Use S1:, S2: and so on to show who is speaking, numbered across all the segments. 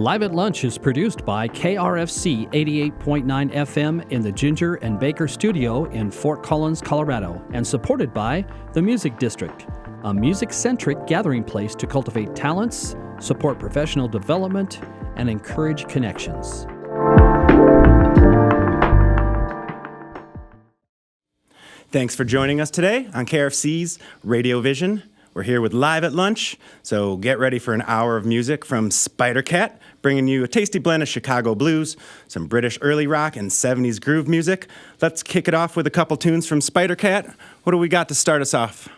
S1: Live at Lunch is produced by KRFC 88.9 FM in the Ginger and Baker Studio in Fort Collins, Colorado, and supported by the Music District, a music-centric gathering place to cultivate talents, support professional development, and encourage connections.
S2: Thanks for joining us today on KRFC's RadioVision. We're here with Live at Lunch, so get ready for an hour of music from Spidercat, bringing you a tasty blend of Chicago blues, some British early rock, and 70s groove music. Let's kick it off with a couple tunes from Spidercat. What do we got to start us off?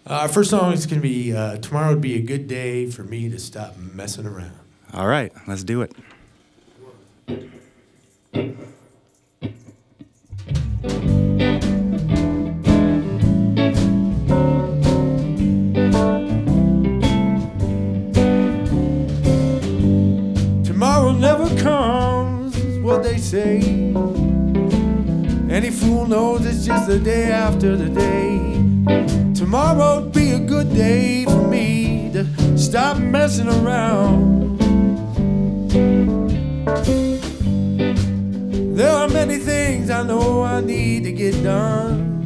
S3: Our first song is going to be Tomorrow Would Be a Good Day for Me to Stop Messing Around.
S2: All right, let's do it.
S3: Tomorrow never comes, is what they say. Any fool knows it's just the day after the day. Tomorrow'd be a good day for me to stop messing around. There are many things I know I need to get done.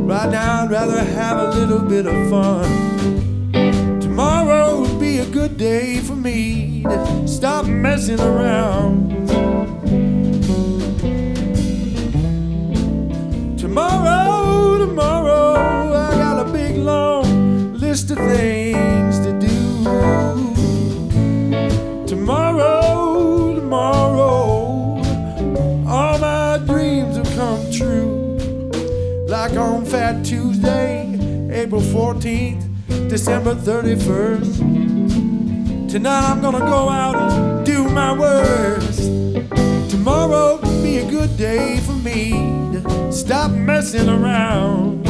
S3: Right now I'd rather have a little bit of fun. Tomorrow would be a good day for me to stop messing around. Tomorrow, I got a big long list of things to do. Tomorrow, all my dreams will come true. Like on Fat Tuesday, April 14th, December 31st. Tonight I'm gonna go out and do my worst. Tomorrow will be a good day for me to stop messing around.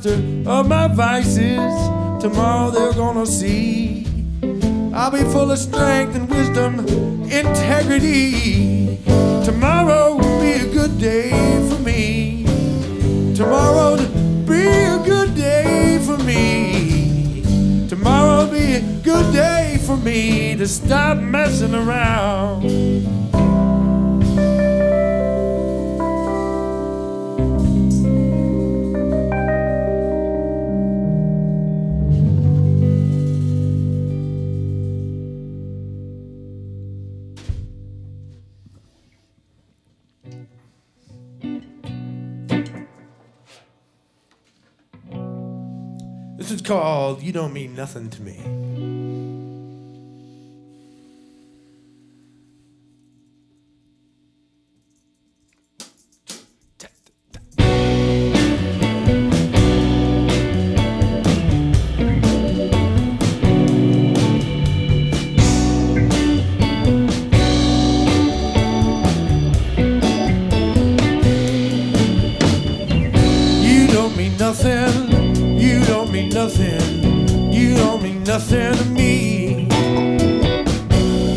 S3: Of my vices, tomorrow they're gonna see I'll be full of strength and wisdom, integrity. Tomorrow will be a good day for me. Tomorrow will be a good day for me. Tomorrow will be a good day for me to stop messing around. This is called You Don't Mean Nothing to Me. You don't mean nothing. You don't mean nothing. You don't mean nothing to me.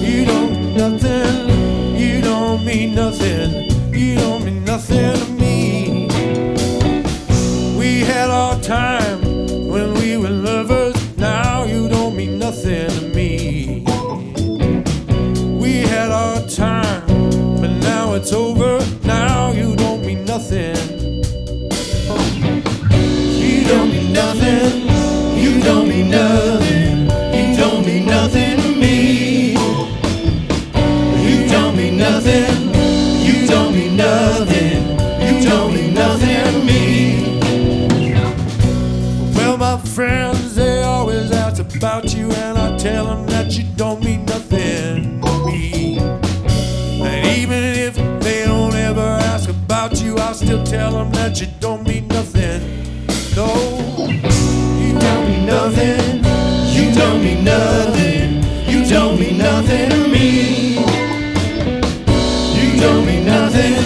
S3: You don't mean nothing. You don't mean nothing. You don't mean nothing to me. We had our time when we were lovers. Now you don't mean nothing to me. We had our time, but now it's over. Now you don't mean nothing. You don't mean nothing. You don't mean nothing. You don't mean nothing to me. You don't mean nothing. You don't mean nothing. You don't mean nothing to me. Well, my friends, they always ask about you, and I tell them that you don't mean nothing to me. And even if they don't ever ask about you, I'll still tell them that you don't mean nothing. No, you don't mean nothing. You don't mean nothing. You don't mean nothing to me. You don't mean nothing.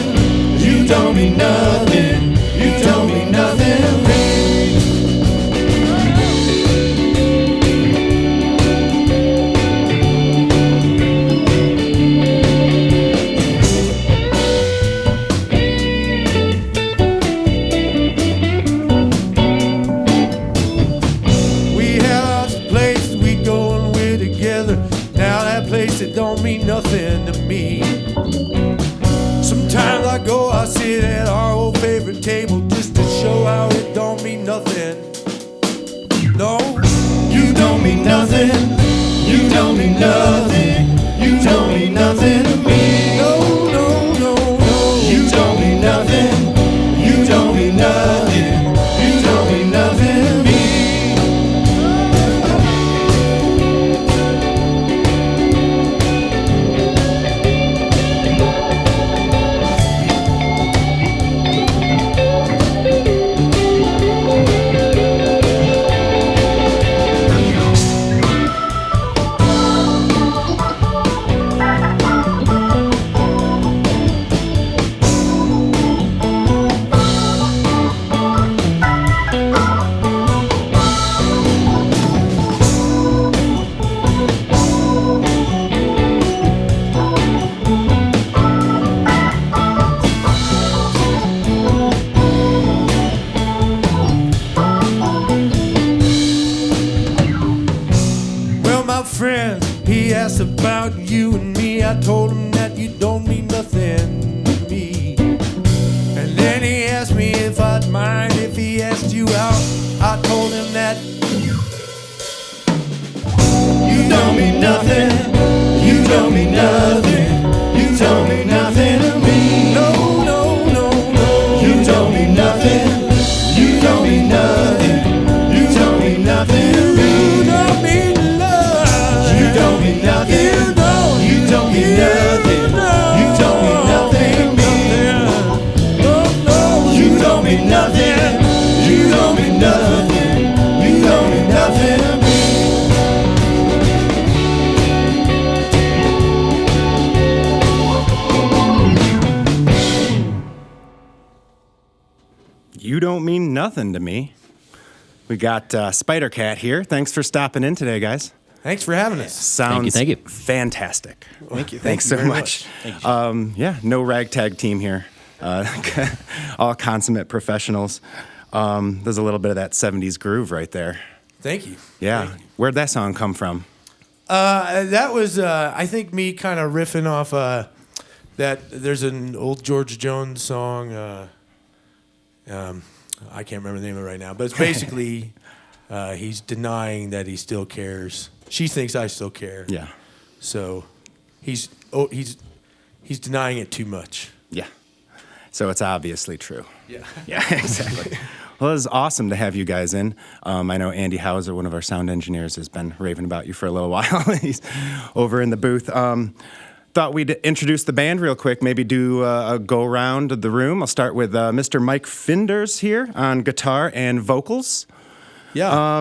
S3: You don't mean nothing. You don't mean nothing to me. It don't mean nothing to me. Sometimes I go, I sit at our old favorite table just to show how it don't mean nothing. No, you don't mean nothing. You don't mean nothing. You don't mean nothing to me. No, no, no, no. You don't mean nothing. You don't mean nothing. You don't mean nothing to me. About you and me, I told him that you don't mean nothing to me. And then he asked me if I'd mind if he asked you out. I told him that you don't mean nothing. You don't mean nothing. You don't mean nothing to me. No, no, no, no. You don't mean nothing. You don't mean nothing. You don't mean nothing to me. You don't mean love. You don't mean nothing. You don't mean nothing. You don't mean nothing to me. No, no. You don't mean nothing. You don't mean nothing. You don't mean nothing to me.
S2: You don't mean nothing to me. We got Spidercat here. Thanks for stopping in today, guys.
S3: Thanks for having us.
S2: Sounds
S1: Thank you.
S2: fantastic.
S3: Thank you.
S2: Thanks so much.
S3: Thank you.
S2: Yeah, no ragtag team here. All consummate professionals. There's a little bit of that 70s groove right there.
S3: Thank you.
S2: Yeah.
S3: Thank you.
S2: Where'd that song come from?
S3: That was, I think, me kind of riffing off that. There's an old George Jones song. I can't remember the name of it right now, but it's basically he's denying that he still cares. She thinks I still care.
S2: Yeah.
S3: So he's denying it too much.
S2: Yeah. So it's obviously true.
S3: Yeah.
S2: Yeah, exactly. Well, it's awesome to have you guys in. I know Andy Hauser, one of our sound engineers, has been raving about you for a little while. He's over in the booth. Thought we'd introduce the band real quick, maybe do a go-round of the room. I'll start with Mr. Mike Finders here on guitar and vocals.
S3: Yeah.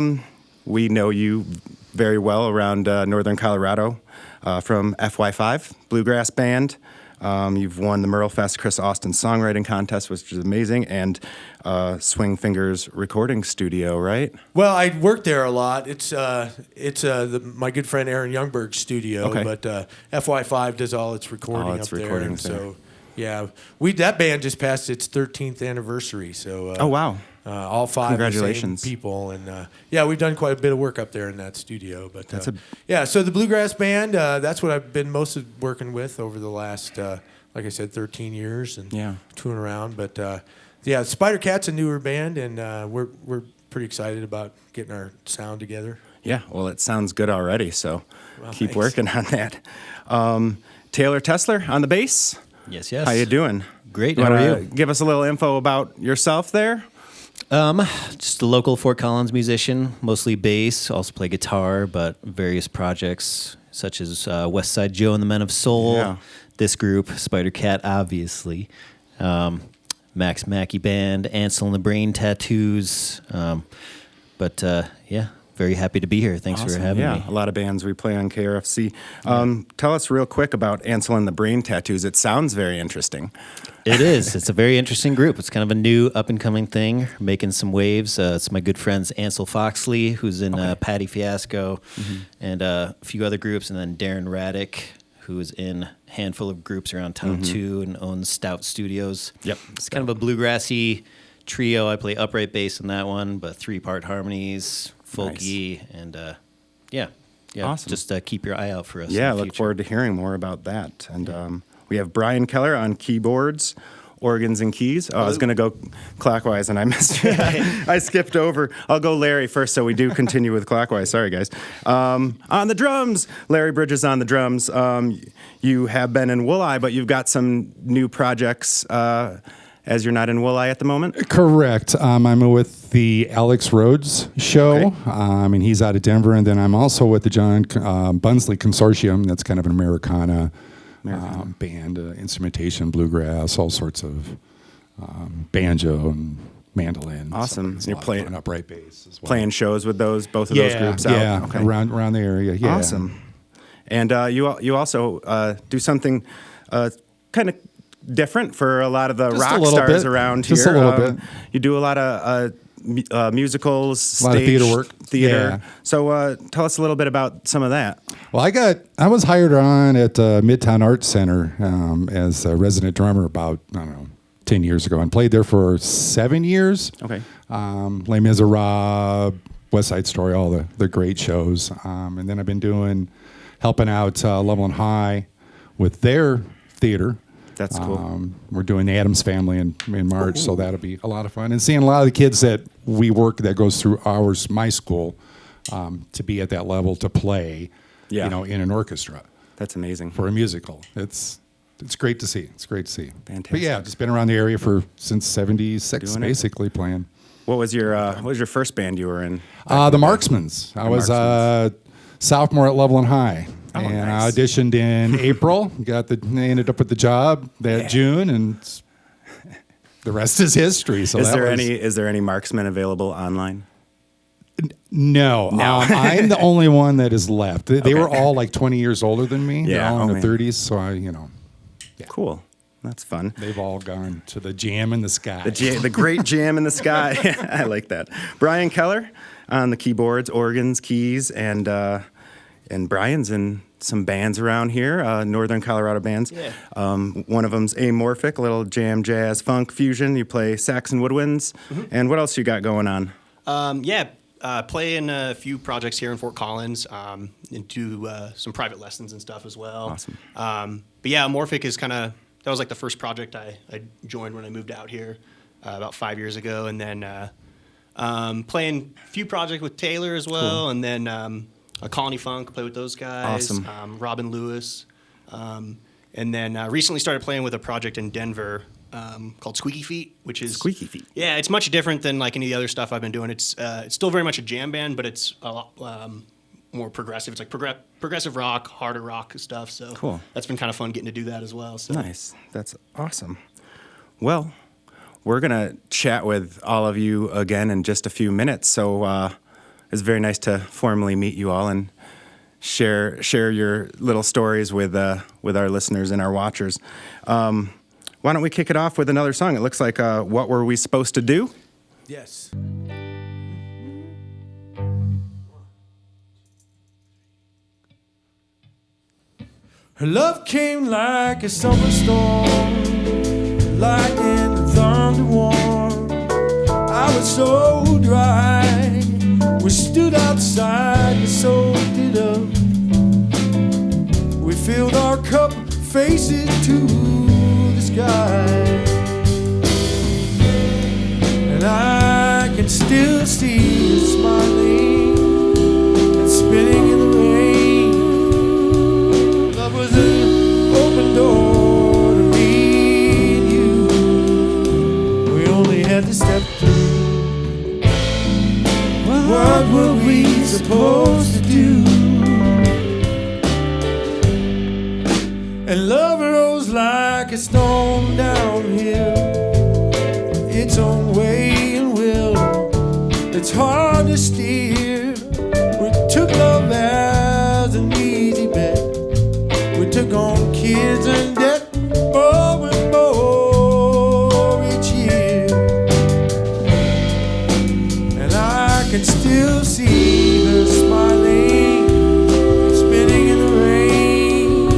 S2: We know you very well around northern Colorado from FY5, bluegrass band. You've won the Merle Fest Chris Austin Songwriting Contest, which is amazing, and Swing Fingers Recording Studio, right?
S3: Well, I worked there a lot. It's my good friend Aaron Youngberg's studio, but FY5 does all its recording up there. And so, yeah, that band just passed its 13th anniversary. So,
S2: oh wow.
S3: All 5
S2: Congratulations.
S3: Same people, and we've done quite a bit of work up there in that studio. But so the Bluegrass Band, that's what I've been most of working with over the last, like I said, 13 years and touring around. But Spidercat's a newer band, and we're pretty excited about getting our sound together.
S2: Yeah, well, it sounds good already, so keep working on that. Taylor Tessler on the bass.
S4: Yes, yes.
S2: How you doing?
S4: Great. How are you?
S2: Give us a little info about yourself there.
S4: Just a local Fort Collins musician, mostly bass, also play guitar, but various projects such as West Side Joe and the Men of Soul, this group, Spidercat, obviously, Max Mackey Band, Ansel and the Brain Tattoos, very happy to be here. Thanks for having me.
S2: Yeah, a lot of bands we play on KRFC. Tell us real quick about Ansel and the Brain Tattoos. It sounds very interesting.
S4: It is. It's a very interesting group. It's kind of a new up-and-coming thing, making some waves. It's my good friends Ansel Foxley, who's in Patty Fiasco, and a few other groups, and then Darren Raddick, who is in a handful of groups around town too, and owns Stout Studios.
S2: Yep.
S4: It's kind of a bluegrassy trio. I play upright bass in that one, but 3-part harmonies, folky, and awesome. Just keep your eye out for us.
S2: Yeah, look forward to hearing more about that. And we have Brian Keller on keyboards, organs, and keys. Oh, I was going to go clockwise, and I missed it. I skipped over. I'll go Larry first, so we do continue with clockwise. Sorry, guys. On the drums, Larry Bridges on the drums. You have been in Wooleye, but you've got some new projects as you're not in Wooleye at the moment?
S5: Correct. I'm with the Alex Rhodes show, and he's out of Denver. And then I'm also with the John Bunsley Consortium. That's kind of an Americana band, instrumentation, bluegrass, all sorts of banjo and mandolin.
S2: Awesome.
S5: So you're playing upright bass as well.
S2: Playing shows with both of those groups out?
S5: Yeah, around the area. Yeah.
S2: Awesome. And you also do something kind of different for a lot of the rock stars around here.
S5: Just a little bit.
S2: You do a lot of musicals, stage,
S5: a lot of theater work.
S2: Yeah. So tell us a little bit about some of that.
S5: Well, I was hired on at Midtown Arts Center as a resident drummer about, 10 years ago, and played there for 7 years.
S2: Okay.
S5: Les Miserables, West Side Story, all the great shows. And then I've been helping out Level High with their theater.
S2: That's cool.
S5: We're doing the Addams Family in March, so that'll be a lot of fun. And seeing a lot of the kids that we work that goes through my school, to be at that level to play, in an orchestra.
S2: That's amazing.
S5: For a musical. It's great to see. It's great to see.
S2: Fantastic.
S5: But yeah, just been around the area since '76, basically playing.
S2: What was your first band you were in?
S5: The Marksmans. I was sophomore at Level High.
S2: Oh,
S5: and
S2: nice.
S5: I auditioned in April. Ended up with the job that June, and the rest is history. So
S2: is there any Marksman available online?
S5: No. I'm the only one that is left. They were all like 20 years older than me. They're all in their 30s. So
S2: Cool. That's fun.
S5: They've all gone to the jam in the sky.
S2: The great jam in the sky. I like that. Brian Keller on the keyboards, organs, keys, and Brian's in some bands around here, Northern Colorado bands.
S6: Yeah.
S2: One of them's Amorphic, a little jam, jazz, funk fusion. You play sax and woodwinds. Mm-hmm. And what else you got going on?
S6: Play in a few projects here in Fort Collins, and do some private lessons and stuff as well.
S2: Awesome.
S6: Amorphic is that was like the first project I joined when I moved out here about 5 years ago, and then playing a few projects with Taylor as well, cool. And then a Colony Funk, play with those guys.
S2: Awesome.
S6: Robin Lewis, and then recently started playing with a project in Denver called Squeaky Feet, which is
S2: Squeaky Feet. Yeah,
S6: it's much different than like any of the other stuff I've been doing. It's still very much a jam band, but it's a lot more progressive. It's like progressive rock, harder rock stuff. So
S2: cool. That's
S6: been kind of fun getting to do that as well. So.
S2: Nice. That's awesome. Well, we're gonna chat with all of you again in just a few minutes. So it's very nice to formally meet you all and share your little stories with our listeners and our watchers. Why don't we kick it off with another song? It looks like What Were We Supposed to Do?
S3: Yes. Her love came like a summer storm, lightning and thunder warm. I was so dry. We stood outside and soaked it up. We filled our cup, faces to the sky. And I can still see her smiling and spinning in the rain. Love was an open door to me and you. We only had to step through. What were we supposed to do? And love rose like a storm downhill, its own way and will. It's hard to steer. We took love as an easy bet. We took on kids and debt, more and more each year. And I can still see her smiling, spinning in the rain.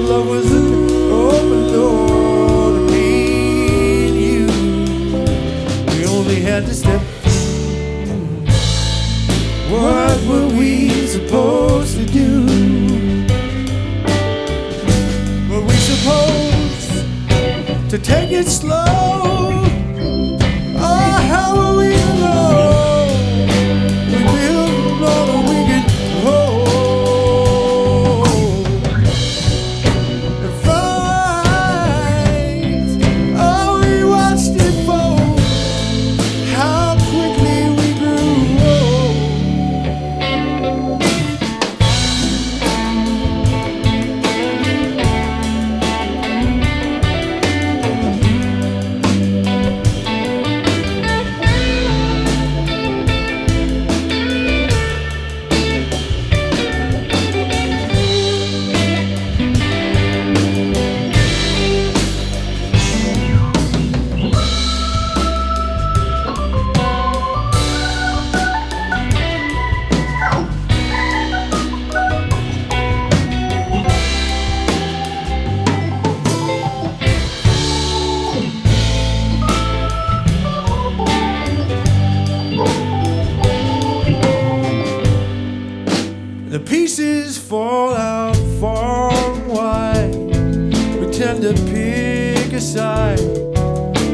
S3: Love was an open door to me and you. We only had to step through. What were we supposed to do? Were we supposed to take it slow? Oh, how were we to know? We built all that we could hold. And fight, oh, we watched it fold. How quickly we grew old. The pieces fall out far and wide. We tend to pick a side,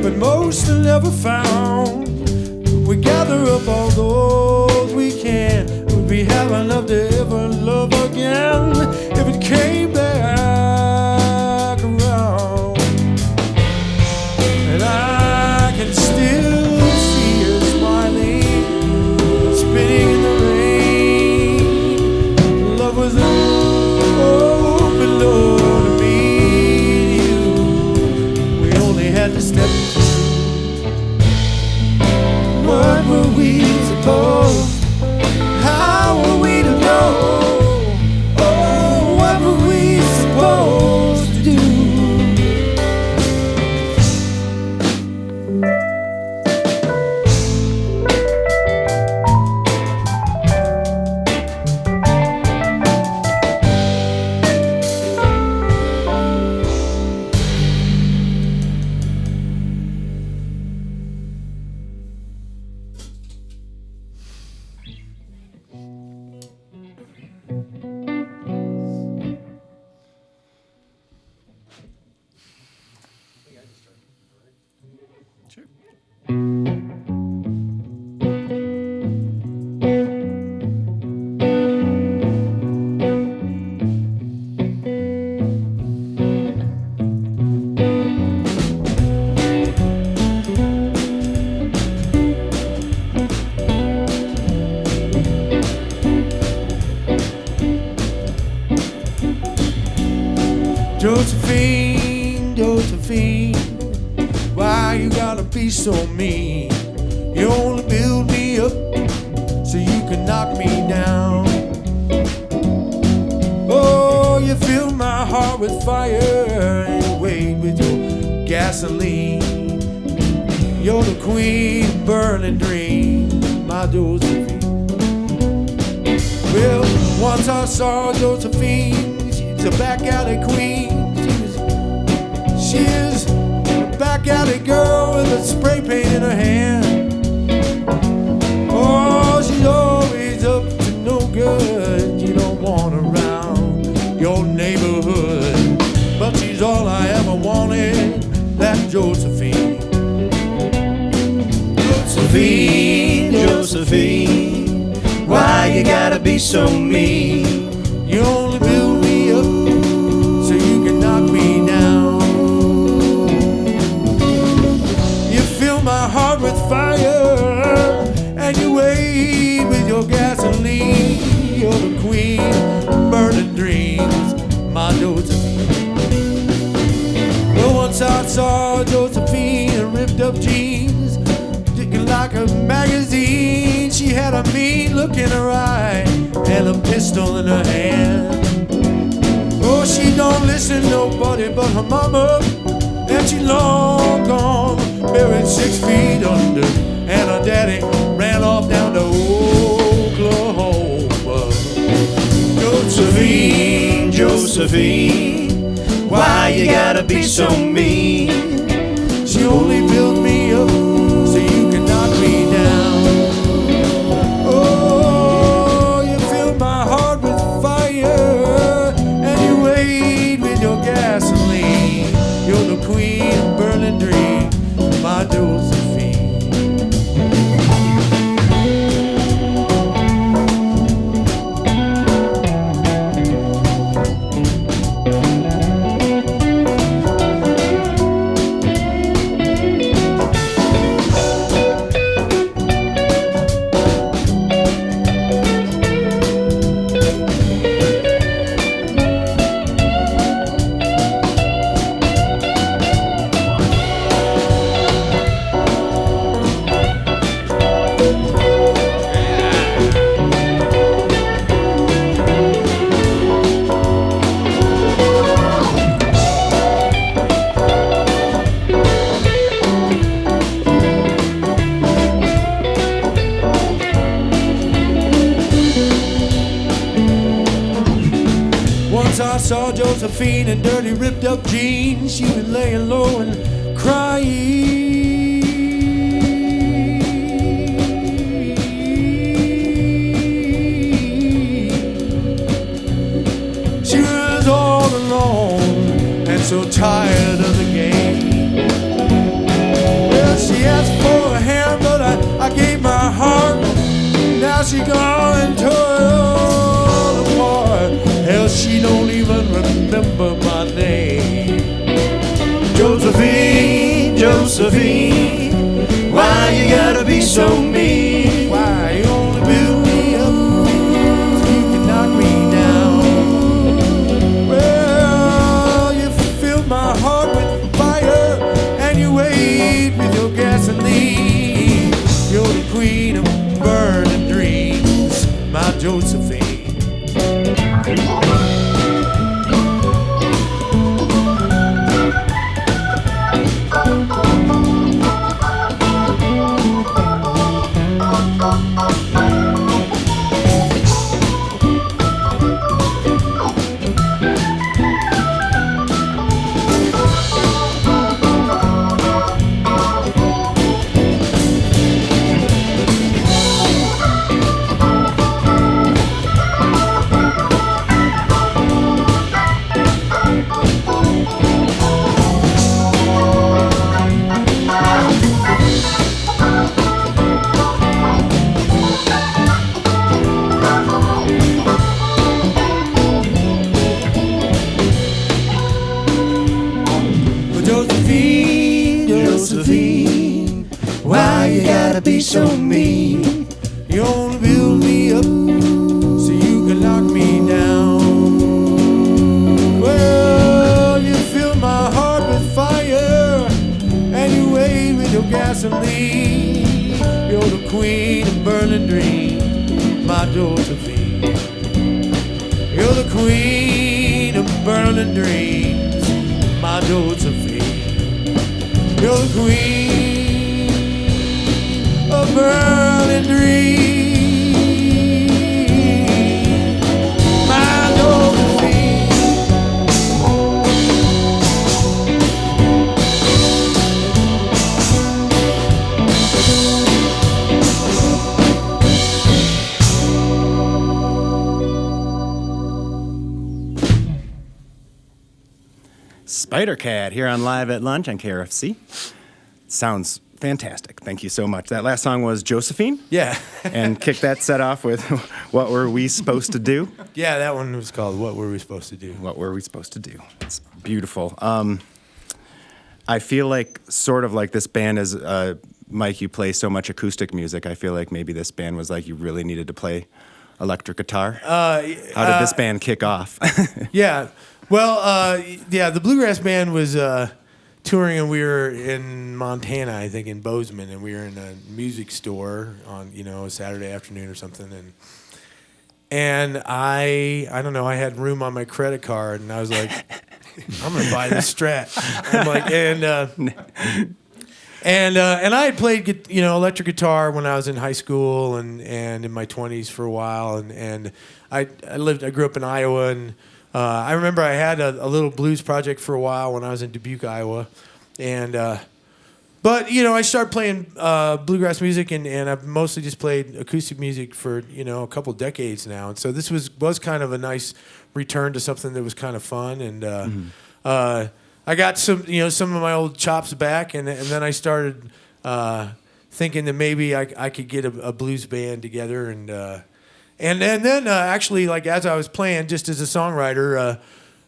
S3: but most are never found. We gather up all those we can. Would we have enough to ever love again if it came back around? And I can still see her smiling, spinning in the rain. Love was an open door to me and you. We only had to step through. What were we supposed? How were we to know? Oh, what were we supposed to do? Josephine, Josephine, why you gotta be so mean? You only build me up so you can knock me down. my heart with fire and you wait with your gasoline. You're the queen of burning dreams, my Josephine. Well, once I saw Josephine, she's a back alley queen. She's a back alley girl with a spray paint in her hand. Oh, she's always up to no good. You don't want her around your neighborhood, but she's all I ever wanted, that Josephine. Josephine, Josephine, why you gotta be so mean? You only build me up so you can knock me down. You fill my heart with fire and you wait with your gasoline. You're the queen of burning dreams, my Josephine. Well, once I saw Josephine in ripped up jeans, looking like a magazine. She had a mean look in her eye and a pistol in her hand. Oh, she don't listen to nobody but her mama, and she long gone, buried 6 feet under, and her daddy ran off down to Oklahoma. Josephine, Josephine, why you gotta be so mean? She only built me up so you can knock me down. Oh, you fill my heart with fire and you wait with your gasoline. You're the queen of burning dreams, my Josephine. I saw Josephine in dirty ripped up jeans. She was laying low and crying. She was all alone and so tired of the game. Well, she asked for a hand, but I gave my heart. Now she gone and tore it all apart. Hell, she don't even remember my name. Josephine, Josephine, why you gotta be so mean? Why you only build me up so you can knock me down? Well, you fill my heart with fire and you wait with your gasoline. You're the queen of burning dreams, my Josephine. Josephine, why you gotta be so mean? You only build me up so you can knock me down. Well, you fill my heart with fire and you wait with your gasoline. You're the queen of burning dreams, my Josephine. You're the queen of burning burning dreams, my dose of fate. You're the queen of burning dreams.
S2: Spidercat here on Live at Lunch on KRFC. Sounds fantastic. Thank you so much. That last song was Josephine.
S3: Yeah.
S2: And kick that set off with What Were We Supposed to Do?
S3: Yeah, that one was called What Were We Supposed to Do?
S2: What Were We Supposed to Do? It's beautiful. I feel like sort of like this band is, Mike, you play so much acoustic music. I feel like maybe this band was like you really needed to play electric guitar. How did this band kick off?
S3: Yeah. Well, the Bluegrass Band was touring, and we were in Montana, I think, in Bozeman, and we were in a music store on, a Saturday afternoon or something, and I don't know, I had room on my credit card, and I was like, I'm gonna buy this Strat. I'm like, and I had played, electric guitar when I was in high school and in my 20s for a while, and I grew up in Iowa, and I remember I had a little blues project for a while when I was in Dubuque, Iowa, but I started playing bluegrass music, and I've mostly just played acoustic music for a couple decades now, and so this was kind of a nice return to something that was kind of fun, and I got some of my old chops back, and then I started thinking that maybe I could get a blues band together, and then actually, like, as I was playing, just as a songwriter,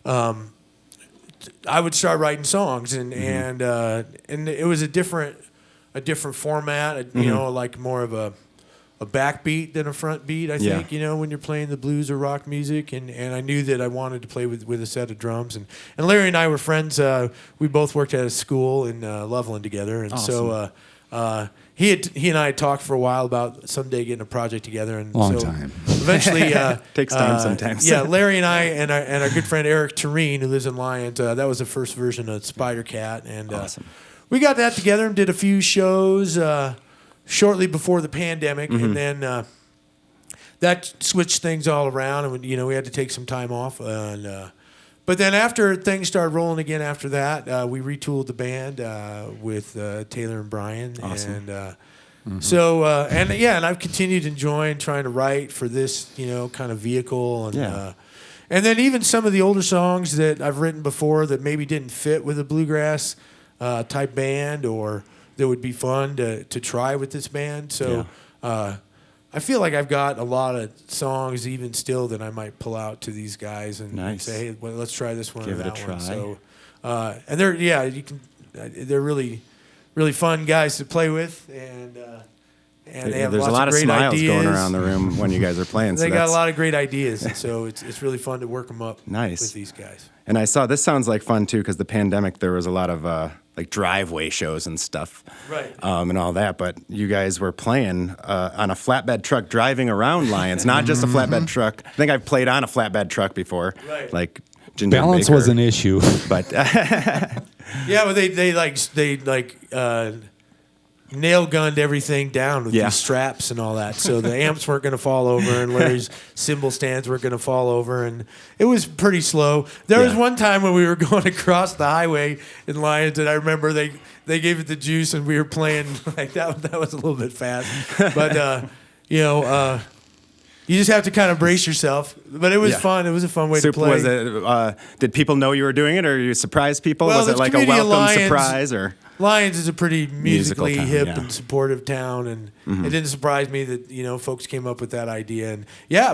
S3: I would start writing songs, and it was a different format, like more of a backbeat than a front beat, I think, when you're playing the blues or rock music, and I knew that I wanted to play with a set of drums, and Larry and I were friends. We both worked at a school in Loveland together, and
S2: awesome.
S3: So he and I had talked for a while about someday getting a project together, and
S5: Long
S3: so
S5: time.
S3: Eventually,
S2: takes time sometimes.
S3: Yeah, Larry and I and our good friend Eric Tureen, who lives in Lyons, that was the first version of Spidercat, and
S2: awesome.
S3: We got that together and did a few shows shortly before the pandemic, and then that switched things all around, and we had to take some time off, but then after things started rolling again after that, we retooled the band with Taylor and Brian.
S2: Awesome.
S3: And so, and I've continued enjoying trying to write for this, kind of vehicle. And and then even some of the older songs that I've written before that maybe didn't fit with a bluegrass type band, or that would be fun to try with this band. So I feel like I've got a lot of songs even still that I might pull out to these guys and say, hey, well, let's try this one
S2: Give
S3: or
S2: it a
S3: that
S2: try.
S3: one. So, and they're really, really fun guys to play with, and they have
S2: There's
S3: lots
S2: a lot
S3: of
S2: of
S3: great
S2: smiles
S3: ideas.
S2: going around the room when you guys are playing.
S3: They got a lot of great ideas, and so it's really fun to work them up with these guys.
S2: And I saw, this sounds like fun too, because the pandemic, there was a lot of like driveway shows and stuff,
S3: right?
S2: And all that. But you guys were playing on a flatbed truck, driving around Lyons, not just a flatbed truck. I think I've played on a flatbed truck before,
S3: right?
S2: Like Ginger
S5: balance
S2: Baker.
S5: was an issue,
S2: but
S3: yeah, but they nail gunned everything down with these straps and all that. So the amps weren't going to fall over, and Larry's cymbal stands weren't going to fall over, and it was pretty slow. There was one time when we were going across the highway in Lyons, and I remember they gave it the juice, and we were playing like that. That was a little bit fast, but you just have to kind of brace yourself. But it was fun. It was a fun way to play.
S2: Was it? Did people know you were doing it, or you surprised people?
S3: Well,
S2: was it like a welcome surprise, or?
S3: Lyons is a pretty musically
S2: town,
S3: hip and supportive town, and it didn't surprise me that folks came up with that idea. And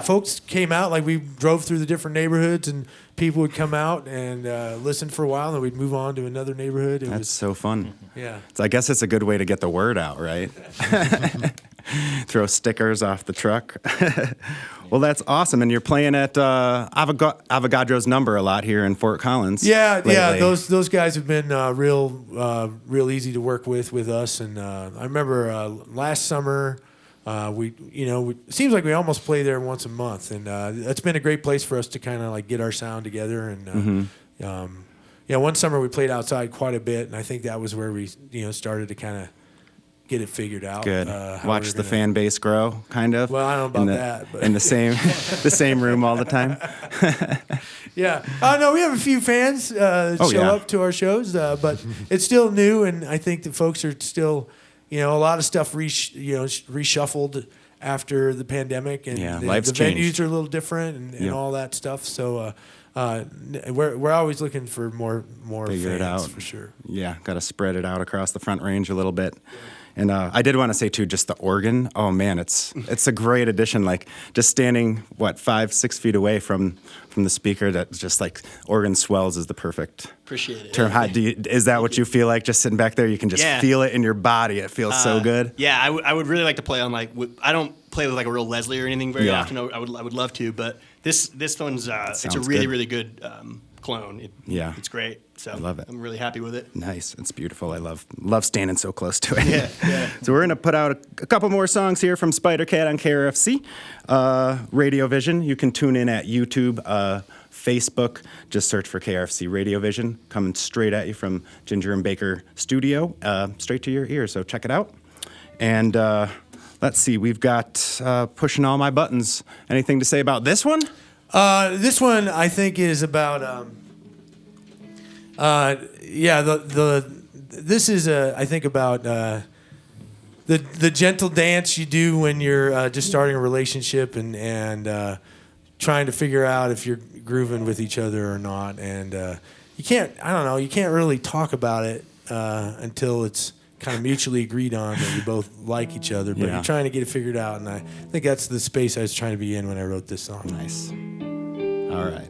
S3: folks came out, like we drove through the different neighborhoods, and people would come out and listen for a while, and then we'd move on to another neighborhood. It was
S2: so fun.
S3: Yeah.
S2: So I guess it's a good way to get the word out, right? Throw stickers off the truck. Well, that's awesome. And you're playing at Avogadro's Number a lot here in Fort Collins.
S3: lately. Those guys have been real easy to work with us. And I remember last summer, it seems like we almost play there once a month, and it's been a great place for us to kind of like get our sound together and One summer we played outside quite a bit, and I think that was where we started to kind of get it figured out.
S2: Good. Watch the fan base grow, kind of.
S3: Well, I don't know about that, but
S2: in the same the same room all the time.
S3: Yeah. No, we have a few fans show up to our shows, but it's still new, and I think that folks are still, a lot of stuff reshuffled after the pandemic, and the venues are a little different and all that stuff. So we're always looking for more
S2: Figure
S3: fans
S2: it out.
S3: for sure.
S2: Yeah, got to spread it out across the Front Range a little bit. And I did want to say too, just the organ. Oh man, it's a great addition. Like just standing 5-6 feet away from the speaker, that just like organ swells is the perfect
S6: Appreciate it.
S2: term. Is that what you feel like? Just sitting back there, you can just feel it in your body. It feels so good.
S6: Yeah, I would really like to play on I don't play with like a real Leslie or anything very often. I would love to, but this one's it's a really really good clone. It's great. So I
S2: love it.
S6: I'm really happy with it.
S2: Nice. It's beautiful. I love standing so close to it.
S6: Yeah.
S2: So we're going to put out a couple more songs here from Spidercat on KRFC RadioVision. You can tune in at YouTube, Facebook. Just search for KRFC RadioVision. Coming straight at you from Ginger and Baker Studio, straight to your ears. So check it out. And let's see. We've got Pushing All My Buttons. Anything to say about this one?
S3: This one I think is about this is I think about the gentle dance you do when you're just starting a relationship and trying to figure out if you're grooving with each other or not, and you can't really talk about it until it's kind of mutually agreed on that you both like each other, but you're trying to get it figured out, and I think that's the space I was trying to be in when I wrote this song.
S2: Nice. All right.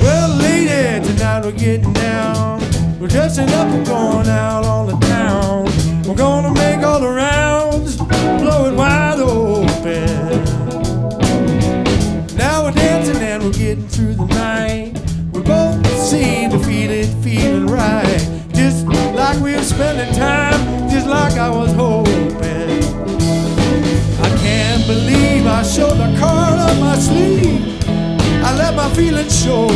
S3: Well, lady, tonight we're getting down. We're dressing up and going out on the town. We're gonna make all the rounds, blow it wide open. Now we're dancing and we're getting through the night. We both seem to feeling right. Just like we were spending time, just like I was hoping. I can't believe I showed the card up my sleeve. I let my feelings show,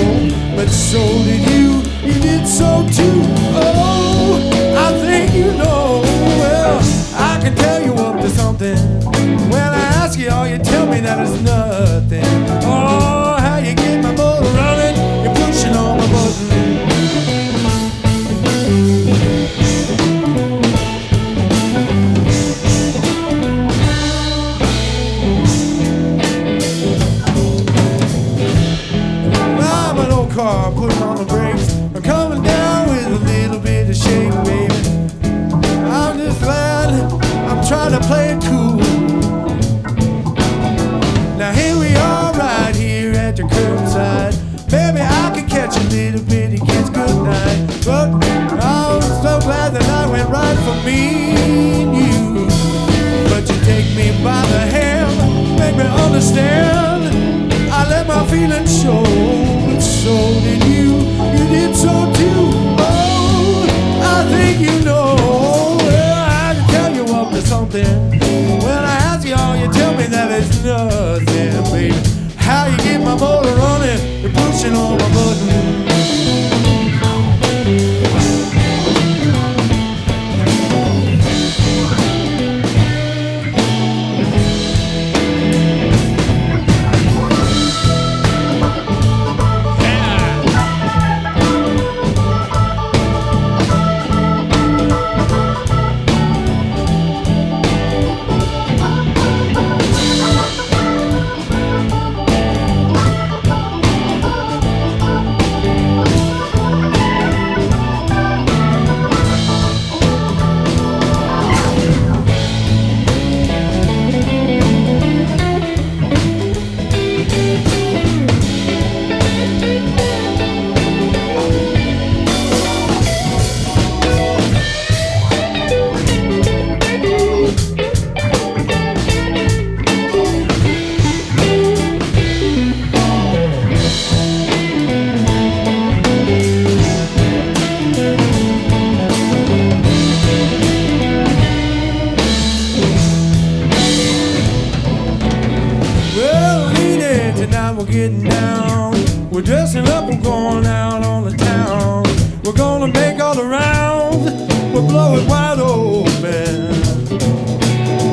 S3: but so did you. You did so too. Oh, I think you know. Well, I can tell you up to something. When I ask you, all you tell me that it's nothing. Oh, how you get my motor running? You're pushing on my button. I'm an old car putting on the brakes. I'm coming down with a little bit of shake, baby. I'm just glad I'm trying to play it cool. Now here we are right here at your curbside. Baby, I could catch a little bitty kiss goodnight. But I'm so glad the night went right for me and you. But you take me by the hand, make me understand. I let my feelings show, but so did you. You did so too. Oh, I think you know. Well, I can tell you up to something. When I ask you all, you tell me that it's nothing, baby. How you get my motor running? You're pushing on my button. we're getting down. We're dressing up, we're going out on the town. We're gonna make all the rounds, we'll blow it wide open.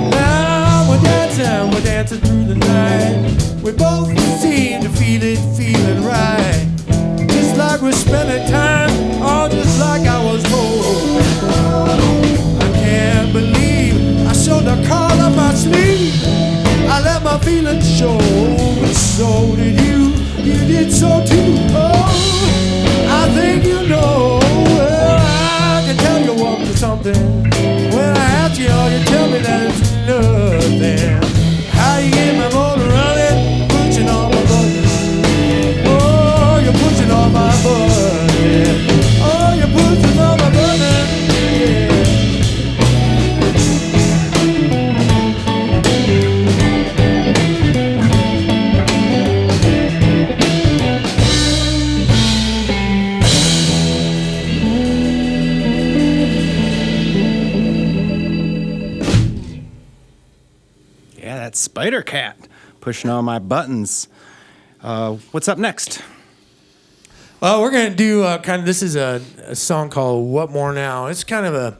S3: Now we're dancing through the night. We both seem to feel it right. Just like we're spending time, all just like I was told. I can't believe I showed the card on my sleeve. I let my feelings show, but so did you. You did so too. Oh, I think you know. Well, I can tell you up to something. When I ask you, you tell me that it's nothing. How you get my motor running, pushing on my button. Oh, you're pushing on my button. Oh, you're pushing on my button. Yeah.
S2: Spidercat, pushing all my buttons. What's up next?
S3: Well, we're going to do this is a song called What More Now. It's kind of a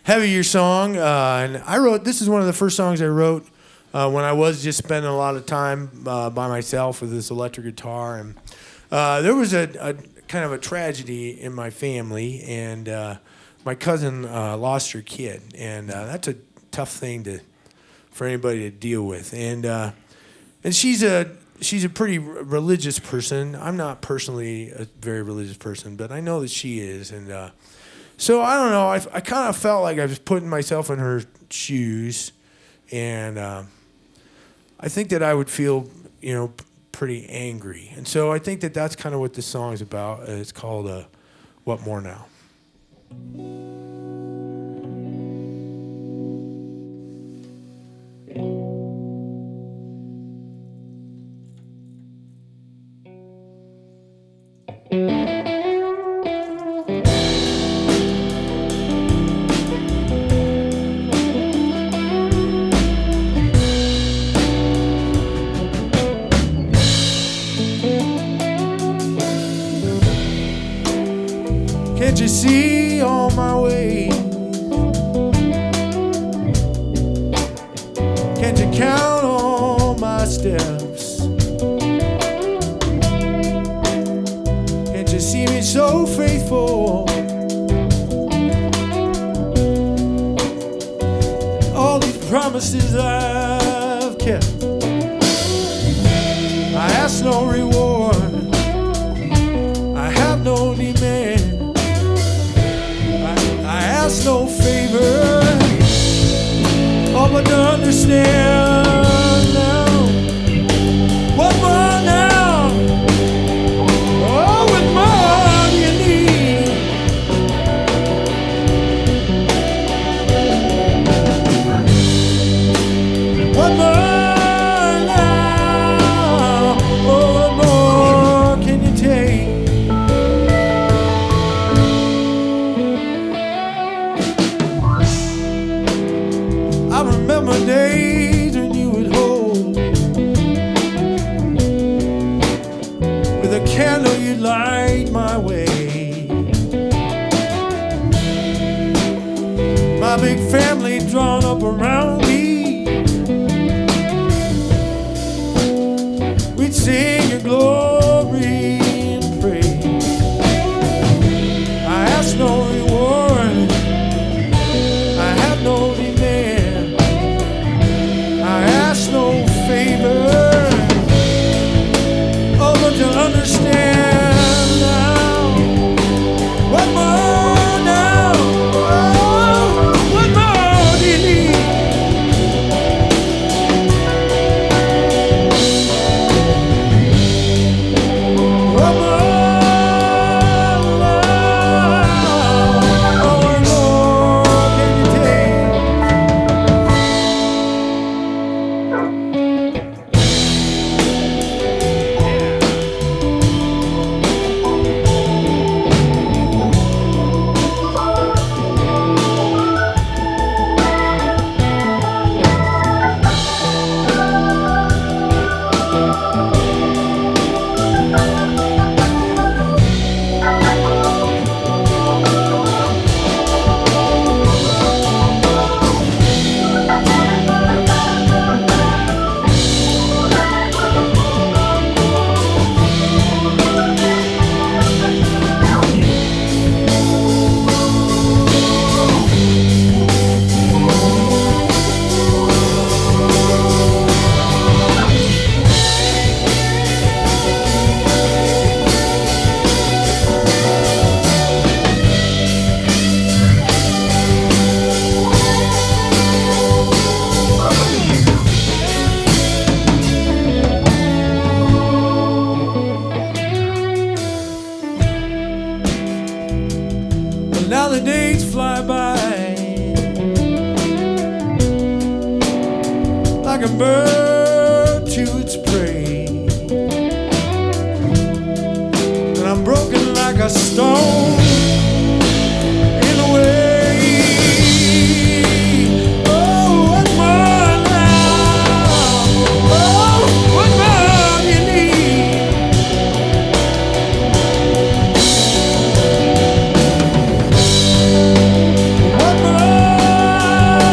S3: heavier song, and this is one of the first songs I wrote when I was just spending a lot of time by myself with this electric guitar. And there was a kind of a tragedy in my family, and my cousin lost her kid, and that's a tough thing for anybody to deal with. And she's a pretty religious person. I'm not personally a very religious person, but I know that she is. And so I don't know. I kind of felt like I was putting myself in her shoes, and I think that I would feel, pretty angry. And so I think that that's kind of what this song is about. It's called "What More Now." Can't you see on my way? Can't you count on my steps? Can't you see me so faithful? All these promises I've kept. I ask no reward, I have no demand. I ask no favor, oh, but to understand now. What more now? Oh, what more do you need? What more now? Oh, what more can you take? I remember days when a bird to its prey, and I'm broken like a stone in a way. Oh, what more now? Oh, what more you need? What more now?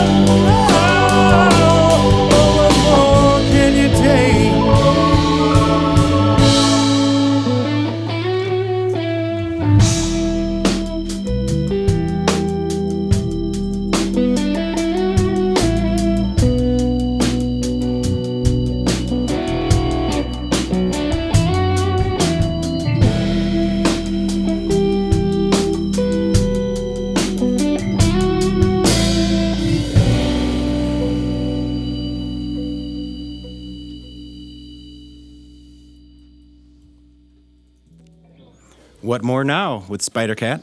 S3: Oh, what more can you take?
S2: What More Now with Spidercat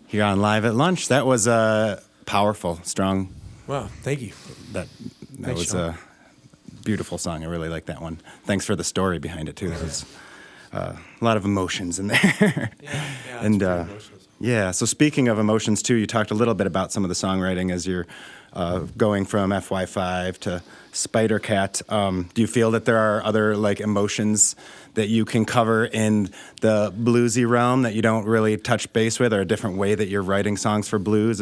S2: here on Live at Lunch. That was powerful, strong.
S3: Wow, thank you.
S2: That
S3: Thanks,
S2: was
S3: Sean.
S2: a beautiful song. I really like that one. Thanks for the story behind it too. There's a lot of emotions in there. And yeah. So speaking of emotions too, you talked a little bit about some of the songwriting as you're going from FY5 to Spidercat. Do you feel that there are other like emotions that you can cover in the bluesy realm that you don't really touch base with, or a different way that you're writing songs for blues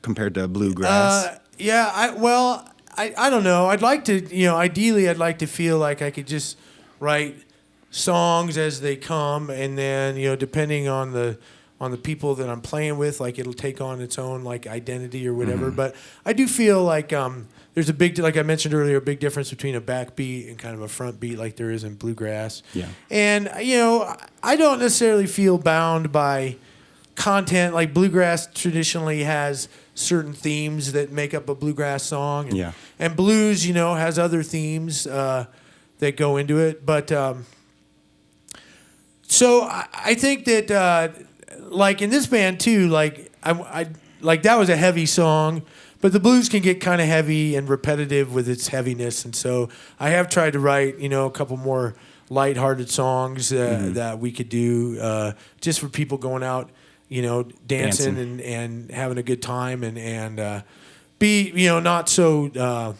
S2: compared to bluegrass?
S3: Yeah, I don't know. I'd like to, ideally I'd like to feel like I could just write songs as they come, and then, depending on the people that I'm playing with, like it'll take on its own like identity or whatever. But I do feel like there's a big, like I mentioned earlier, a big difference between a backbeat and kind of a front beat like there is in bluegrass.
S2: Yeah.
S3: And, I don't necessarily feel bound by content. Like bluegrass traditionally has certain themes that make up a bluegrass song. And,
S2: Yeah.
S3: and blues, has other themes that go into it. But so I think that, like in this band too, like I like that was a heavy song, but the blues can get kind of heavy and repetitive with its heaviness, and so I have tried to write, a couple more lighthearted songs that we could do just for people going out, dancing. And having a good time and be, not so,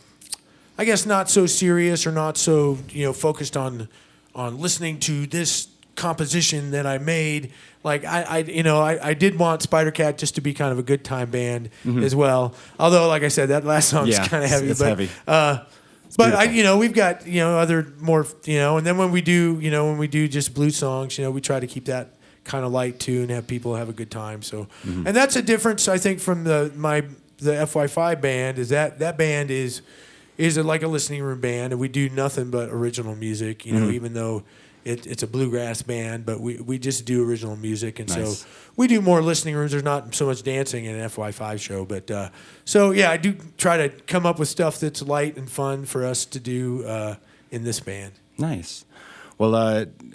S3: I guess not so serious or not so, focused on listening to this composition that I made. Like I did want Spidercat just to be kind of a good time band as well. Although, like I said, that last song is kind of heavy.
S2: It's
S3: but,
S2: heavy.
S3: But we've got other more and then when we do just blues songs, we try to keep that kind of light too and have people have a good time. So and that's a difference I think from the FY5 band is that band is like a listening room band, and we do nothing but original music. Even though it's a bluegrass band, but we just do original music, and
S2: Nice.
S3: so we do more listening rooms. There's not so much dancing in an FY5 show, but so yeah, I do try to come up with stuff that's light and fun for us to do in this band.
S2: Nice. Well,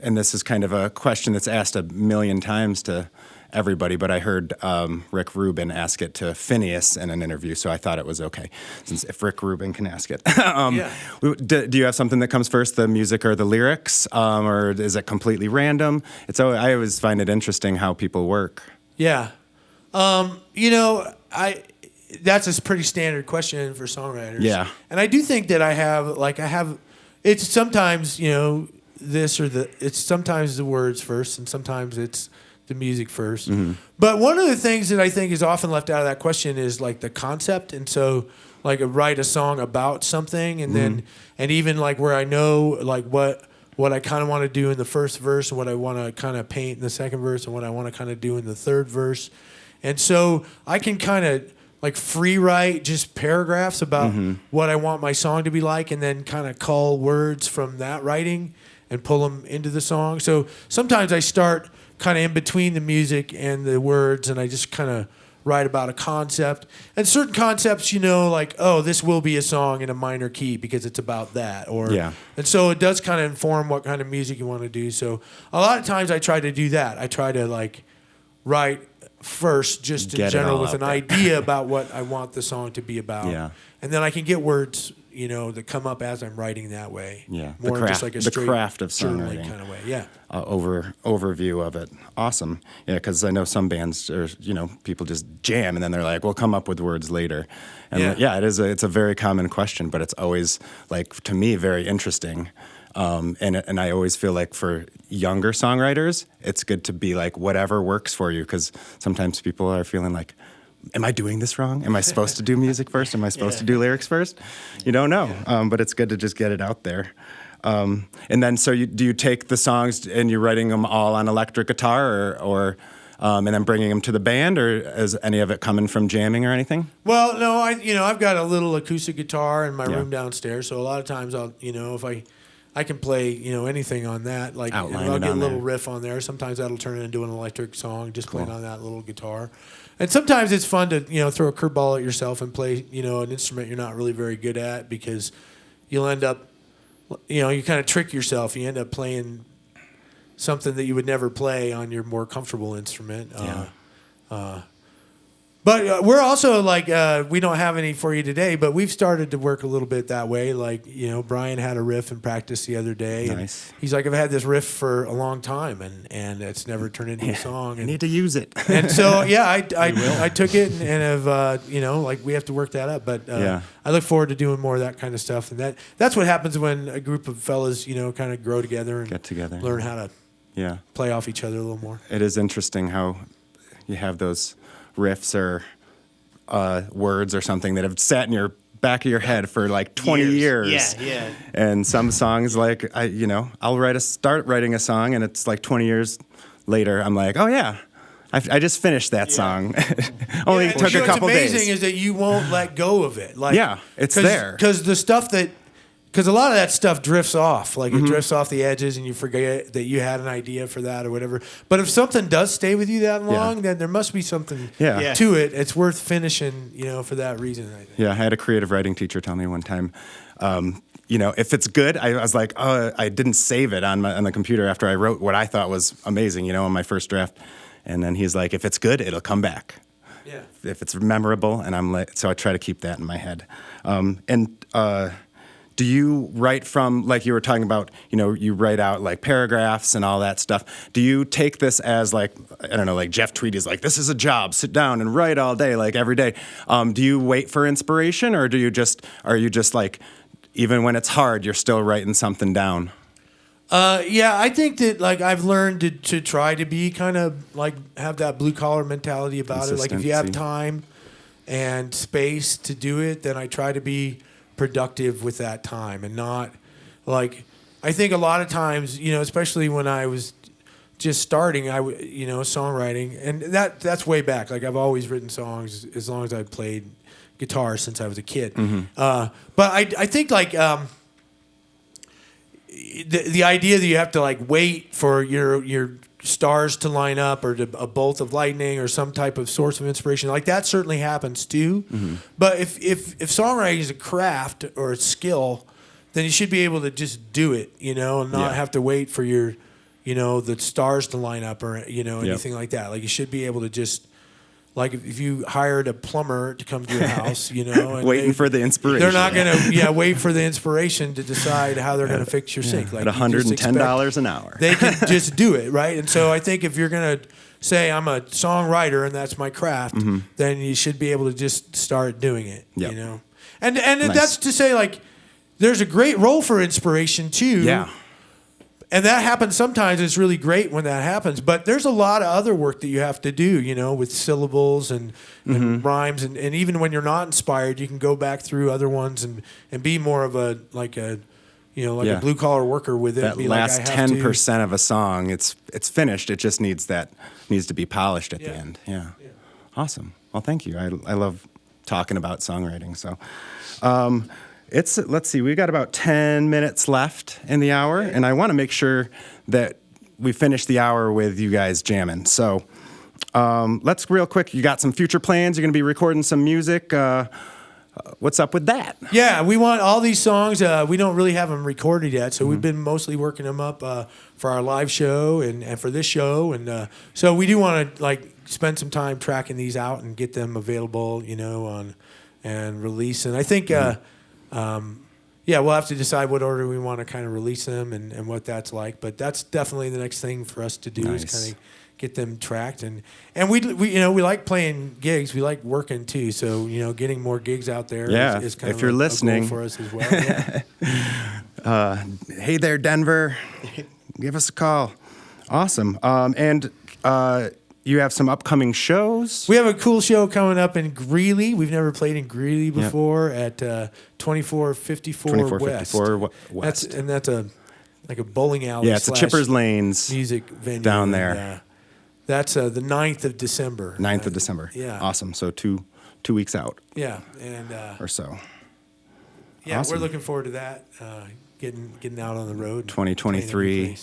S2: and this is kind of a question that's asked a million times to everybody, but I heard Rick Rubin ask it to Phineas in an interview, so I thought it was okay, since if Rick Rubin can ask it. Do you have something that comes first, the music or the lyrics, or is it completely random? I always find it interesting how people work.
S3: Yeah. That's a pretty standard question for songwriters.
S2: Yeah.
S3: And I do think that I have, it's sometimes, it's sometimes the words first and sometimes it's the music first. But one of the things that I think is often left out of that question is like the concept. And so like write a song about something and then, and even like where I know like what I kind of want to do in the first verse and what I want to kind of paint in the second verse and what I want to kind of do in the third verse. And so I can kind of like free write just paragraphs about what I want my song to be like and then kind of cull words from that writing and pull them into the song. So sometimes I start kind of in between the music and the words and I just kind of write about a concept. And certain concepts, like, oh, this will be a song in a minor key because it's about that. And so it does kind of inform what kind of music you want to do. So a lot of times I try to do that. I try to like write first just in general with an idea about what I want the song to be about.
S2: Yeah.
S3: And then I can get words that come up as I'm writing that way.
S2: Yeah,
S3: more just like a straight
S2: craft of
S3: journaling
S2: songwriting
S3: kind of way. Yeah.
S2: Overview of it. Awesome. Yeah, because I know some bands are, people just jam and then they're like, we'll come up with words later. And it's a very common question, but it's always, like, to me, very interesting. And I always feel like for younger songwriters, it's good to be like whatever works for you, because sometimes people are feeling like, am I doing this wrong? Am I supposed to do music first? Am I supposed to do lyrics first? You don't know, but it's good to just get it out there. And then, so do you take the songs and you're writing them all on electric guitar, or and then bringing them to the band, or is any of it coming from jamming or anything?
S3: Well, no, I've got a little acoustic guitar in my room downstairs, so a lot of times I'll, if I can play, anything on that, like I'll get a little riff on there. Sometimes that'll turn into an electric song, just playing on that little guitar. And sometimes it's fun to, throw a curveball at yourself and play, an instrument you're not really very good at, because you'll end up, you kind of trick yourself. You end up playing something that you would never play on your more comfortable instrument. But we're also like, we don't have any for you today, but we've started to work a little bit that way. Like, Brian had a riff in practice the other day.
S2: Nice.
S3: And he's like, I've had this riff for a long time, and it's never turned into a song.
S2: I need to use it.
S3: And so, I took it and have, we have to work that up. But I look forward to doing more of that kind of stuff. And that's what happens when a group of fellas, kind of grow together and
S2: get together,
S3: learn how to play off each other a little more.
S2: It is interesting how you have those riffs or words or something that have sat in your back of your head for like 20 years.
S6: Yeah.
S2: And some songs, like, I'll start writing a song, and it's like 20 years later, I'm like, oh yeah, I just finished that song. Only took a couple days.
S3: What's amazing is that you won't let go of it. Like,
S2: it's there.
S3: Because the stuff because a lot of that stuff drifts off. Like, it drifts off the edges, and you forget that you had an idea for that or whatever. But if something does stay with you that long, then there must be something to it. It's worth finishing, for that reason, I think.
S2: Yeah, I had a creative writing teacher tell me one time, if it's good, I was like, oh, I didn't save it on the computer after I wrote what I thought was amazing, on my first draft. And then he's like, if it's good, it'll come back.
S3: Yeah.
S2: If it's memorable, and I'm like, so I try to keep that in my head. Do you write from, like you were talking about, you write out like paragraphs and all that stuff. Do you take this as like, I don't know, like Jeff Tweedy's like, this is a job, sit down and write all day, like every day. Do you wait for inspiration, or are you just like, even when it's hard, you're still writing something down?
S3: I think that, like, I've learned to try to be kind of like, have that blue collar mentality about it. Like, if you have time and space to do it, then I try to be productive with that time, and not like, I think a lot of times, especially when I was just starting, songwriting, and that's way back. Like, I've always written songs as long as I've played guitar since I was a kid. But I think like the idea that you have to like wait for your stars to line up, or a bolt of lightning, or some type of source of inspiration, like that certainly happens too. But if songwriting is a craft or a skill, then you should be able to just do it, and not have to wait for your, the stars to line up, or anything like that. Like, you should be able to just, like, if you hired a plumber to come to your house, and
S2: waiting for the inspiration.
S3: They're not going to wait for the inspiration to decide how they're going to fix your sink. Like,
S2: at $110 an hour.
S3: They can just do it, right? And so I think if you're going to say, I'm a songwriter and that's my craft, then you should be able to just start doing it, And nice. That's to say, like, there's a great role for inspiration too.
S2: Yeah.
S3: And that happens sometimes. It's really great when that happens. But there's a lot of other work that you have to do, with syllables and rhymes. And even when you're not inspired, you can go back through other ones and be more of a a blue collar worker with it.
S2: That
S3: be
S2: last
S3: like,
S2: 10% of a song, it's finished. It just needs to be polished at the end. Yeah. Awesome. Well, thank you. I love talking about songwriting. So, let's see, we got about 10 minutes left in the hour, and I want to make sure that we finish the hour with you guys jamming. So let's real quick, you got some future plans, you're going to be recording some music. What's up with that?
S3: Yeah, we want all these songs. We don't really have them recorded yet, so we've been mostly working them up for our live show and for this show. And so we do want to spend some time tracking these out and get them available, and release. And I think Yeah, we'll have to decide what order we want to kind of release them and what that's like. But that's definitely the next thing for us to do is kind of get them tracked. And we like playing gigs. We like working too. So, getting more gigs out there is kind
S2: if you're listening
S3: a goal for us as well. Yeah.
S2: Hey there, Denver. Give us a call. Awesome. And you have some upcoming shows?
S3: We have a cool show coming up in Greeley. We've never played in Greeley before at 2454 West.
S2: West.
S3: That's like a bowling alley.
S2: Yeah, it's a Chippers Lanes
S3: music venue
S2: down there.
S3: That's the 9th of December.
S2: 9th of December.
S3: Yeah.
S2: Awesome. So two weeks out.
S3: Yeah, and
S2: or so.
S3: Yeah,
S2: awesome.
S3: We're looking forward to that. Getting out on the road.
S2: 2023.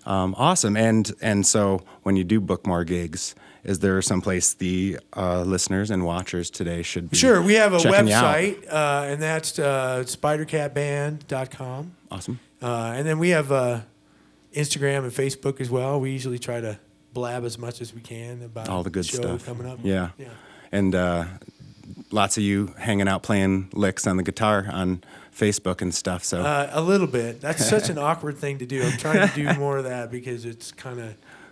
S2: Awesome. And so when you do book more gigs, is there someplace the listeners and watchers today should be?
S3: Sure. We have a
S2: checking
S3: website, and that's spidercatband.com.
S2: Awesome.
S3: And then we have Instagram and Facebook as well. We usually try to blab as much as we can about
S2: all the good
S3: show
S2: stuff
S3: coming up.
S2: Yeah. And lots of you hanging out playing licks on the guitar on Facebook and stuff. So
S3: a little bit. That's such an awkward thing to do. I'm trying to do more of that because it's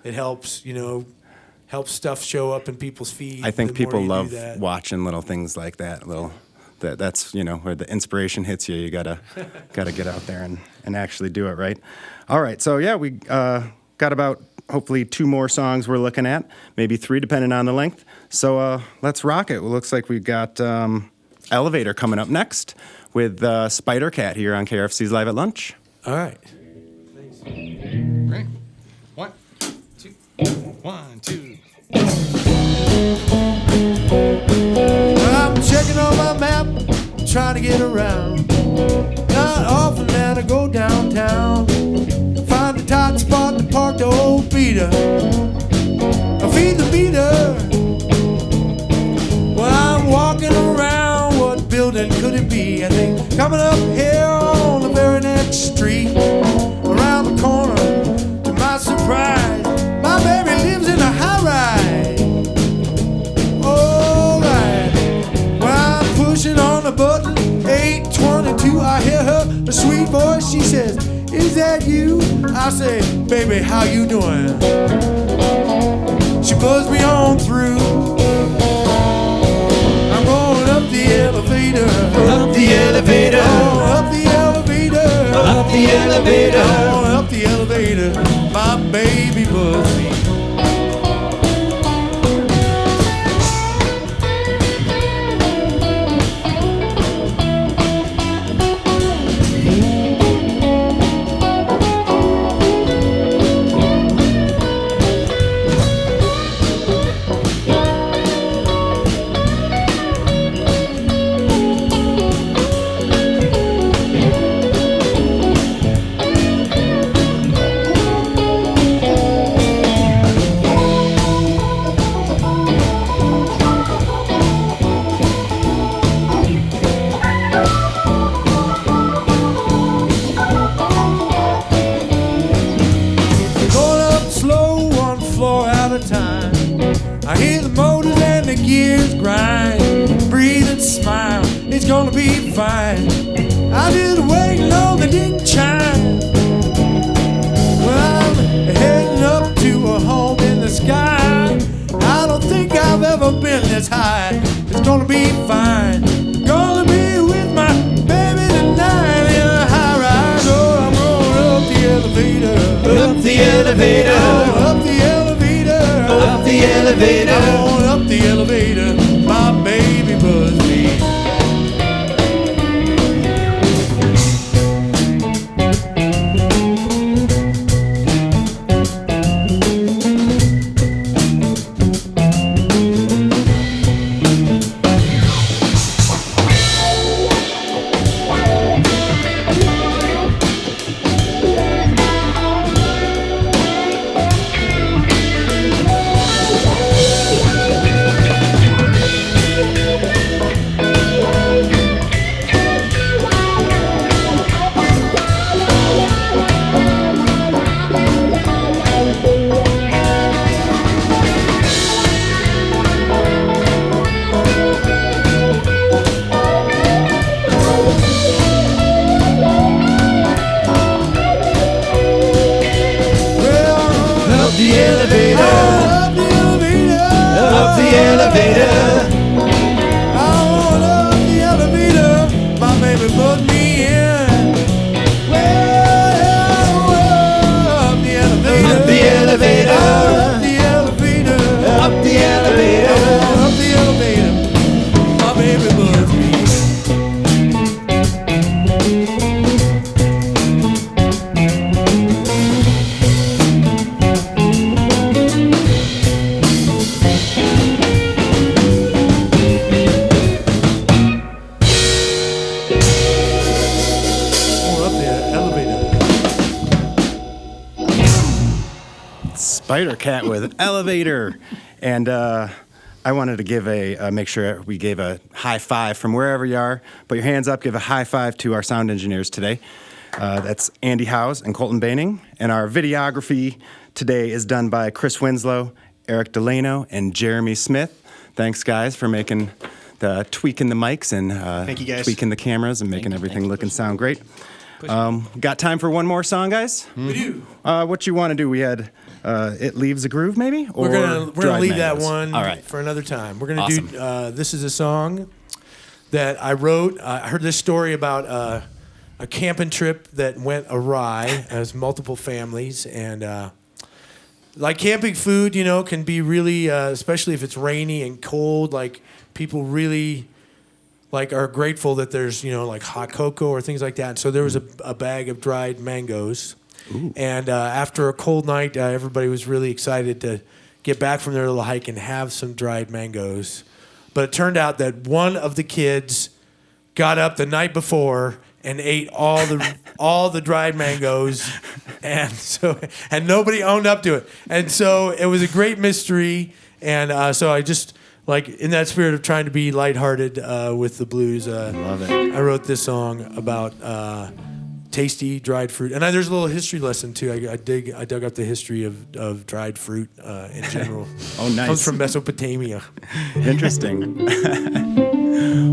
S3: it helps, helps stuff show up in people's feed.
S2: I think people love watching little things like that. That's where the inspiration hits you. You gotta get out there and actually do it, right? All right. So yeah, we got about hopefully 2 more songs we're looking at, maybe 3 depending on the length. So let's rock it. It looks like we've got Elevator coming up next with Spidercat here on KRFC's Live at Lunch.
S3: All right.
S5: Thanks. Great. 1, 2, 1, 2.
S3: I'm checking on my map, trying to get around. Not often that I go downtown. Find a tight spot to park the old beater. I feed the beater. Well, I'm walking around, what building could it be? I think coming up here on the very next street. Around the corner, to my surprise, my baby lives in a high-rise. Alright, well, I'm pushing on the button, 822, I hear her, a sweet voice, she says, is that you? I say, baby, how you doing? She buzzed me on through. I'm going up the elevator. Up the elevator. Oh, up the elevator. Up the elevator. Oh, up the elevator. My baby buzzed me. Fine. I did wait long, they didn't chime. Well, I'm heading up to a home in the sky. I don't think I've ever been this high. It's gonna be fine. Gonna be with my baby tonight in a high rise. Oh, I'm going up the elevator. Up the elevator. Oh, up the elevator. Up the elevator. Oh, up the elevator. My baby buzzed me.
S2: Spidercat with Elevator. And I wanted to give make sure we gave a high five from wherever you are. Put your hands up, give a high five to our sound engineers today. That's Andy Howes and Colton Boening. And our videography today is done by Chris Winslow, Eric Delano, and Jeremy Smith. Thanks, guys, for making tweaking the mics and
S6: Thank you, guys.
S2: tweaking the cameras and making everything look and sound great. Got time for one more song, guys?
S3: We do.
S2: What you want to do? We had It Leaves a Groove, maybe? Or
S3: We're gonna leave that one
S2: All right.
S3: for another time. We're gonna
S2: Awesome.
S3: do. This is a song that I wrote. I heard this story about a camping trip that went awry. As multiple families, and like camping food, can be really, especially if it's rainy and cold. Like people really are grateful that there's like hot cocoa or things like that. And so there was a bag of dried mangoes. Ooh. And after a cold night, everybody was really excited to get back from their little hike and have some dried mangoes. But it turned out that one of the kids got up the night before and ate all the dried mangoes, and nobody owned up to it. And so it was a great mystery. And so I just, in that spirit of trying to be lighthearted with the blues,
S2: Love it.
S3: I wrote this song about tasty dried fruit. And there's a little history lesson too. I dug up the history of dried fruit in general.
S2: Oh, nice.
S3: Comes from Mesopotamia.
S2: Interesting.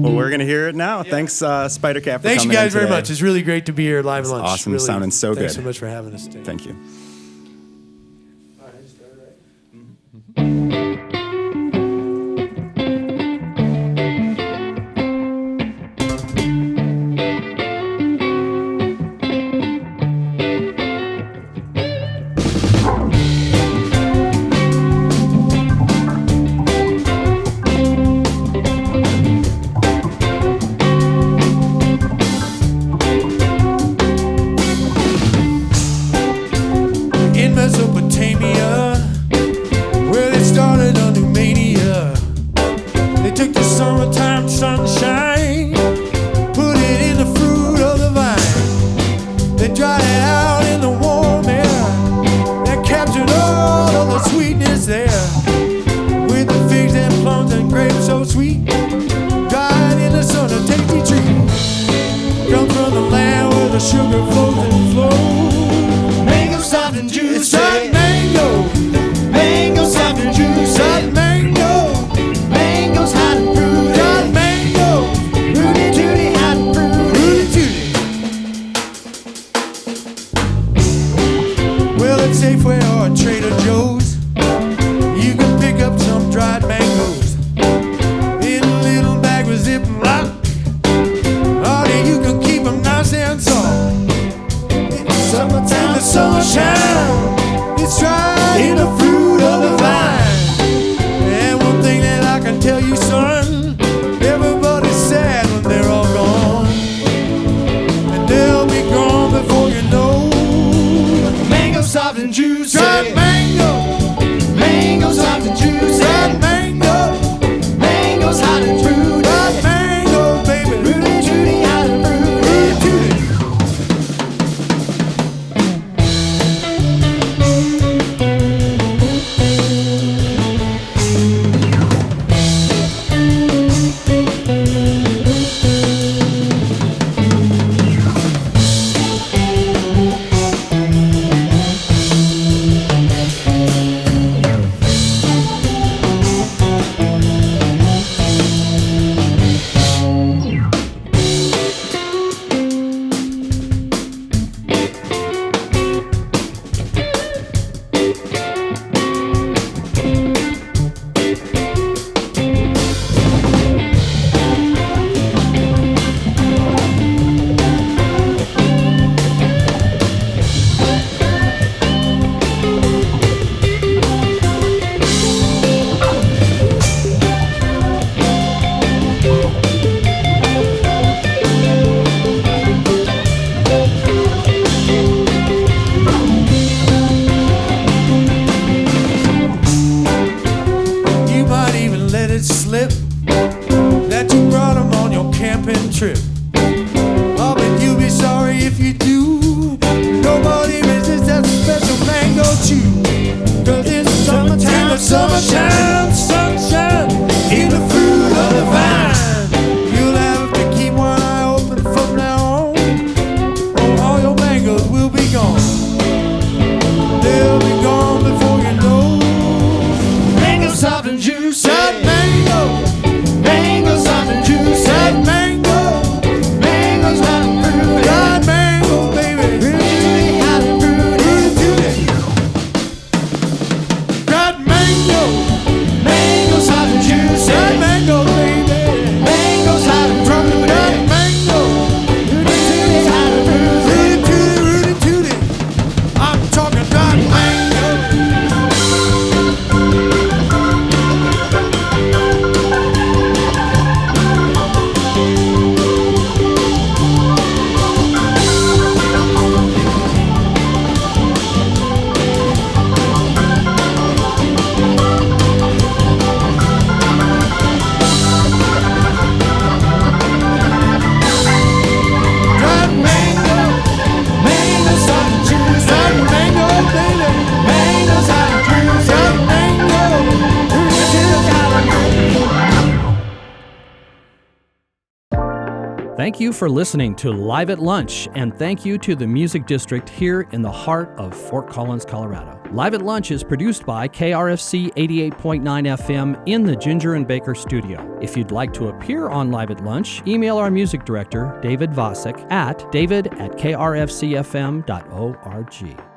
S2: Well, we're going to hear it now. Yeah. Thanks, Spidercat, for
S3: Thanks
S2: coming
S3: you guys
S2: in
S3: very
S2: today.
S3: much. It's really great to be here live at lunch.
S2: Awesome.
S3: Really,
S2: Sounding so
S3: thanks
S2: good.
S3: so much for having us today.
S2: Thank you.
S3: In Mesopotamia, where they started a new mania, they took the summertime sunshine, put it in the fruit of the vine. They dried it out in the warm air, that captured all of the sweetness there, with the figs and plums and grapes so sweet, dried in the sun, a tasty treat, come from the land where the sugar flows and flows. Soft and juicy. Soft mango. Mango soft and juicy. Soft mango. Mango's hot and fruity. Soft mango. Rooty tooty hot and fruity. Rooty tooty. Well, at Safeway or Trader Joe's, you can pick up some dried mangoes in a little bag with zip and lock. Oh, then you can keep them nice and soft. Summertime, the sunshine, it's dried in the fruit of the vine. And one thing that I can tell you, son, everybody's sad when they're all gone, and they'll be gone before you know. Mango soft and juicy. Dried mango. Mango soft and juicy. Dried mango. Mango's hot and fruity. Dried mango, baby. Rooty tooty hot and fruity. Rooty tooty.
S1: Thank you for listening to Live at Lunch, and thank you to the Music District here in the heart of Fort Collins, Colorado. Live at Lunch is produced by KRFC 88.9 FM in the Ginger and Baker studio. If you'd like to appear on Live at Lunch, email our music director, David Vacek, at david@krfcfm.org.